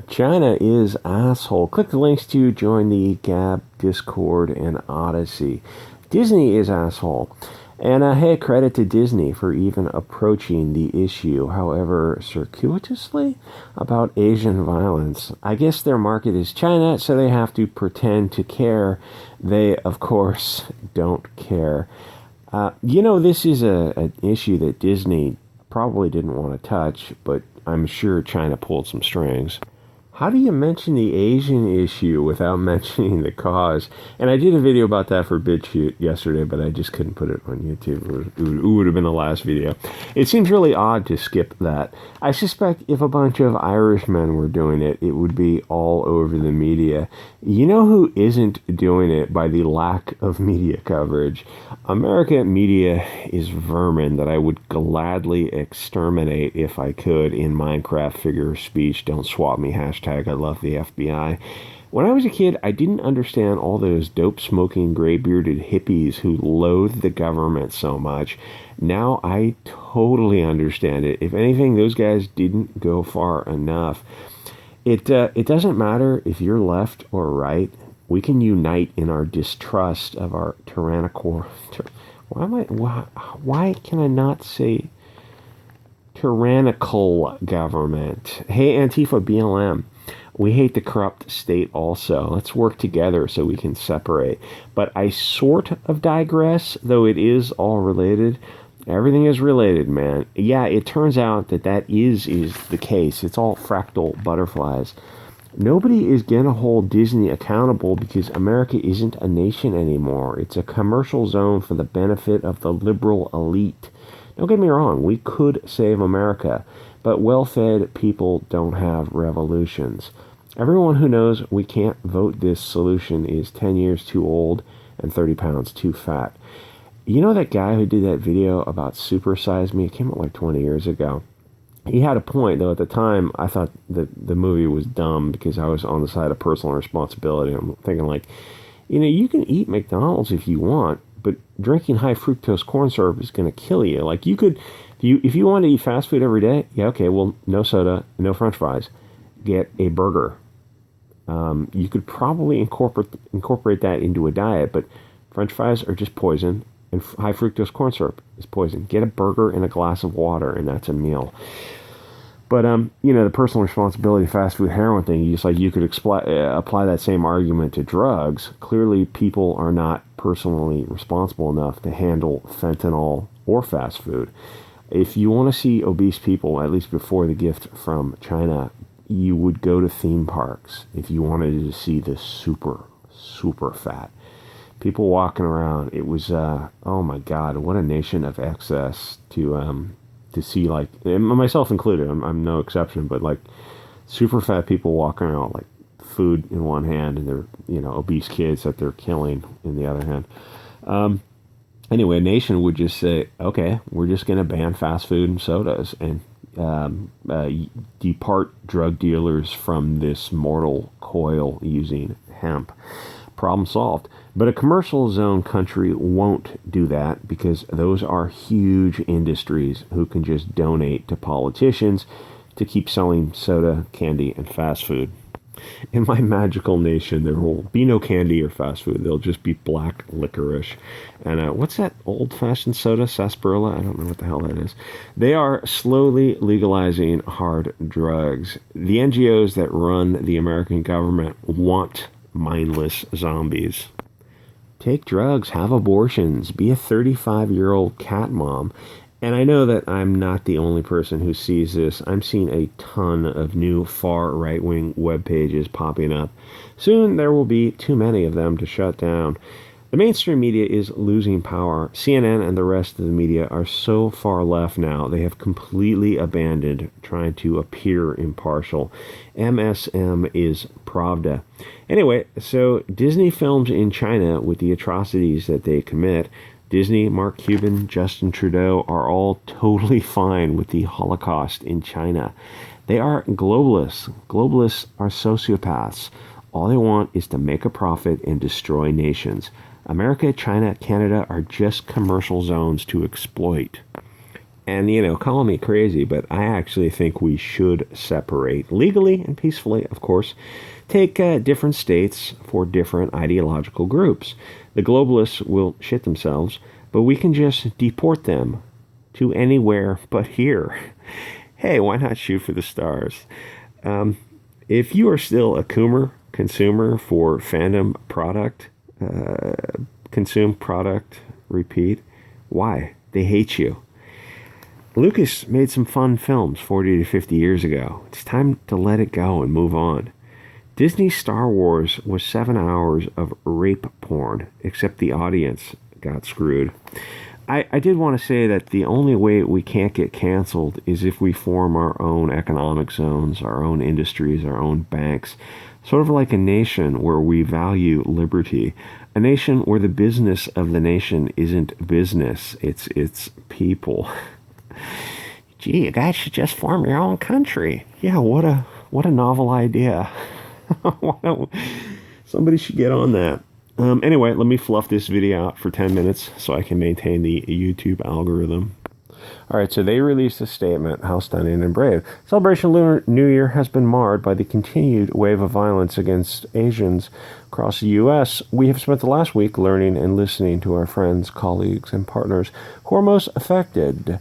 China is asshole. Click the links to join the Gab, Discord, and Odysee. Disney is asshole. And hey, credit to Disney for even approaching the issue, however circuitously, about Asian violence. I guess their market is China, so they have to pretend to care. They, of course, don't care. This is an issue that Disney probably didn't want to touch, but I'm sure China pulled some strings. How do you mention the Asian issue without mentioning the cause? And I did a video about that for BitChute yesterday, but I just couldn't put it on YouTube. It would have been the last video. It seems really odd to skip that. I suspect if a bunch of Irishmen were doing it, it would be all over the media. You know who isn't doing it by the lack of media coverage? American media is vermin that I would gladly exterminate if I could in Minecraft figure of speech. Don't swap me hashtag. I love the FBI. When I was a kid, I didn't understand all those dope-smoking, gray-bearded hippies who loathed the government so much. Now I totally understand it. If anything, those guys didn't go far enough. It doesn't matter if you're left or right. We can unite in our distrust of our tyrannical... Why can I not say tyrannical government? Hey, Antifa BLM. We hate the corrupt state also. Let's work together so we can separate. But I sort of digress, though it is all related. Everything is related, man. Yeah, it turns out that is the case. It's all fractal butterflies. Nobody is going to hold Disney accountable because America isn't a nation anymore. It's a commercial zone for the benefit of the liberal elite. Don't get me wrong, we could save America, but well-fed people don't have revolutions. Everyone who knows we can't vote this solution is 10 years too old and 30 pounds too fat. You know that guy who did that video about Super Size Me? It came out like 20 years ago. He had a point, though. At the time, I thought that the movie was dumb because I was on the side of personal responsibility. I'm thinking, like, you can eat McDonald's if you want, but drinking high fructose corn syrup is going to kill you. Like, you could, if you want to eat fast food every day, yeah, okay, well, no soda, no French fries. Get a burger. You could probably incorporate that into a diet, but French fries are just poison, and high fructose corn syrup is poison. Get a burger and a glass of water, and that's a meal. But the personal responsibility fast food heroin thing, you could apply that same argument to drugs. Clearly, people are not personally responsible enough to handle fentanyl or fast food. If you want to see obese people, at least before the gift from China, you would go to theme parks if you wanted to see the super, super fat people walking around. It was, oh my God, what a nation of excess to see, like, myself included. I'm no exception, but like super fat people walking around like food in one hand and they're, obese kids that they're killing in the other hand. Anyway, a nation would just say, okay, we're just going to ban fast food and sodas and depart drug dealers from this mortal coil using hemp. Problem solved. But a commercial zone country won't do that because those are huge industries who can just donate to politicians to keep selling soda, candy, and fast food. In my magical nation, there will be no candy or fast food. There'll just be black licorice. And what's that old-fashioned soda? Sarsaparilla? I don't know what the hell that is. They are slowly legalizing hard drugs. The NGOs that run the American government want mindless zombies. Take drugs, have abortions, be a 35-year-old cat mom. And I know that I'm not the only person who sees this. I'm seeing a ton of new far right-wing web pages popping up. Soon there will be too many of them to shut down. The mainstream media is losing power. CNN and the rest of the media are so far left now, they have completely abandoned trying to appear impartial. MSM is Pravda. Anyway, so Disney films in China with the atrocities that they commit. Disney, Mark Cuban, Justin Trudeau are all totally fine with the Holocaust in China. They are globalists. Globalists are sociopaths. All they want is to make a profit and destroy nations. America, China, Canada are just commercial zones to exploit. And, call me crazy, but I actually think we should separate legally and peacefully, of course. Take different states for different ideological groups. The globalists will shit themselves, but we can just deport them to anywhere but here. Hey, why not shoot for the stars? If you are still a consumer for fandom product, consume product, repeat, why? They hate you. Lucas made some fun films 40 to 50 years ago. It's time to let it go and move on. Disney's Star Wars was 7 hours of rape porn, except the audience got screwed. I did want to say that the only way we can't get canceled is if we form our own economic zones, our own industries, our own banks. Sort of like a nation where we value liberty. A nation where the business of the nation isn't business, it's people. Gee, you guys should just form your own country. Yeah, what a novel idea. Somebody should get on that. Anyway, let me fluff this video out for 10 minutes so I can maintain the YouTube algorithm. All right, so they released a statement, how stunning and brave. Celebration of Lunar New Year has been marred by the continued wave of violence against Asians across the U.S. We have spent the last week learning and listening to our friends, colleagues, and partners who are most affected.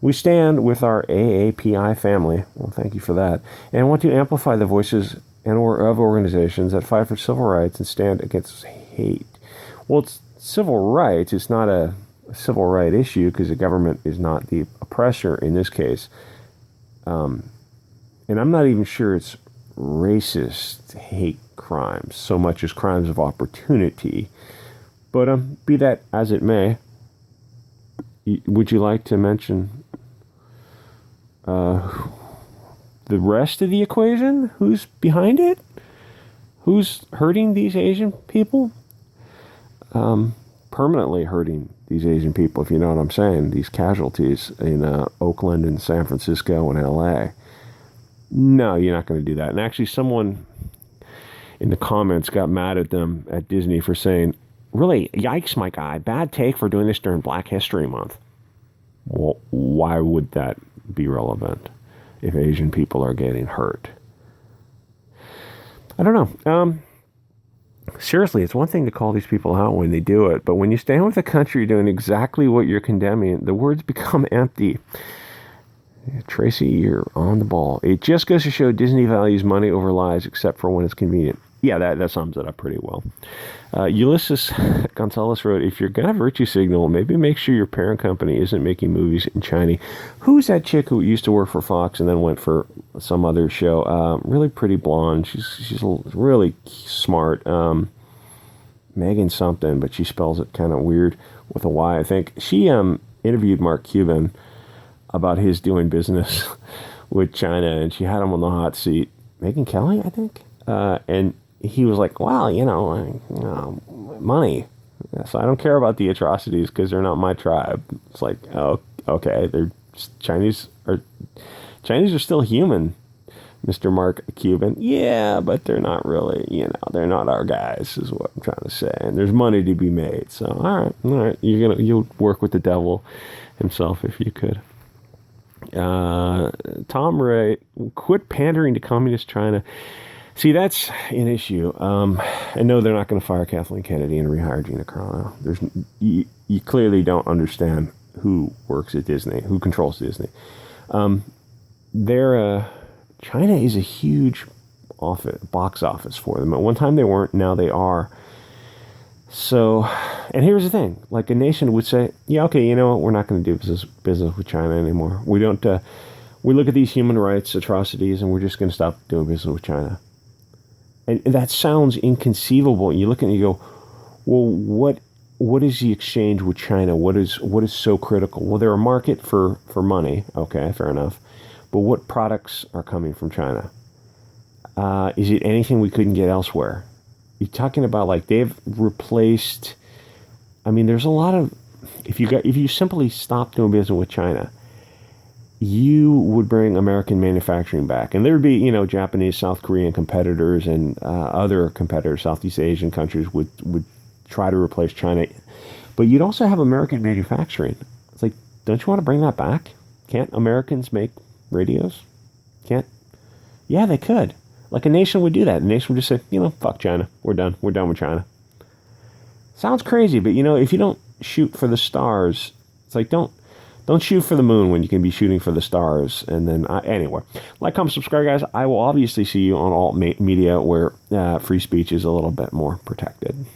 We stand with our AAPI family, well, thank you for that, and want to amplify the voices and of organizations that fight for civil rights and stand against hate. Well, it's civil rights. It's not a civil right issue because the government is not the oppressor in this case. And I'm not even sure it's racist hate crimes so much as crimes of opportunity. But be that as it may, would you like to mention the rest of the equation? Who's behind it? Who's hurting these Asian people? Permanently hurting these Asian people, if you know what I'm saying. These casualties in Oakland and San Francisco and LA. No, you're not going to do that. And actually someone in the comments got mad at them at Disney for saying, really, yikes, my guy, bad take for doing this during Black History Month. Well, why would that be relevant if Asian people are getting hurt? I don't know. Seriously, it's one thing to call these people out when they do it, but when you stand with a country doing exactly what you're condemning, the words become empty. Tracy, you're on the ball. It just goes to show Disney values money over lies, except for when it's convenient. Yeah, that sums it up pretty well. Ulysses Gonzalez wrote, if you're going to virtue signal, maybe make sure your parent company isn't making movies in China. Who's that chick who used to work for Fox and then went for some other show? Really pretty blonde. She's really smart. Megan something, but she spells it kind of weird with a Y, I think. She interviewed Mark Cuban about his doing business with China, and she had him on the hot seat. Megan Kelly, I think? And he was like, well, money. So I don't care about the atrocities because they're not my tribe. It's like, oh, okay, they're Chinese are still human, Mr. Mark Cuban. Yeah, but they're not really, they're not our guys, is what I'm trying to say. And there's money to be made. So all right, you'll work with the devil himself if you could. Tom Ray, quit pandering to communist China. See, that's an issue. I know they're not going to fire Kathleen Kennedy and rehire Gina Carano. You clearly don't understand who works at Disney, who controls Disney. China is a huge box office for them. At one time they weren't, now they are. So, and here's the thing: like a nation would say, "Yeah, okay, you know what? We're not going to do business with China anymore. We don't. We look at these human rights atrocities, and we're just going to stop doing business with China." And that sounds inconceivable. And you look at it and you go, well, what is the exchange with China? What is so critical? Well, they're a market for money. Okay, fair enough. But what products are coming from China? Is it anything we couldn't get elsewhere? You're talking about like they've replaced. I mean, there's a lot of if you simply stop doing business with China, you would bring American manufacturing back. And there would be, Japanese, South Korean competitors and other competitors, Southeast Asian countries would try to replace China. But you'd also have American manufacturing. It's like Don't you want to bring that back? Can't Americans make radios? Can't? Yeah, they could. Like a nation would do that. A nation would just say, fuck China. We're done. We're done with China. Sounds crazy, but if you don't shoot for the stars, it's like don't shoot for the moon when you can be shooting for the stars. And then anyway, like, comment, subscribe, guys. I will obviously see you on alt media where free speech is a little bit more protected.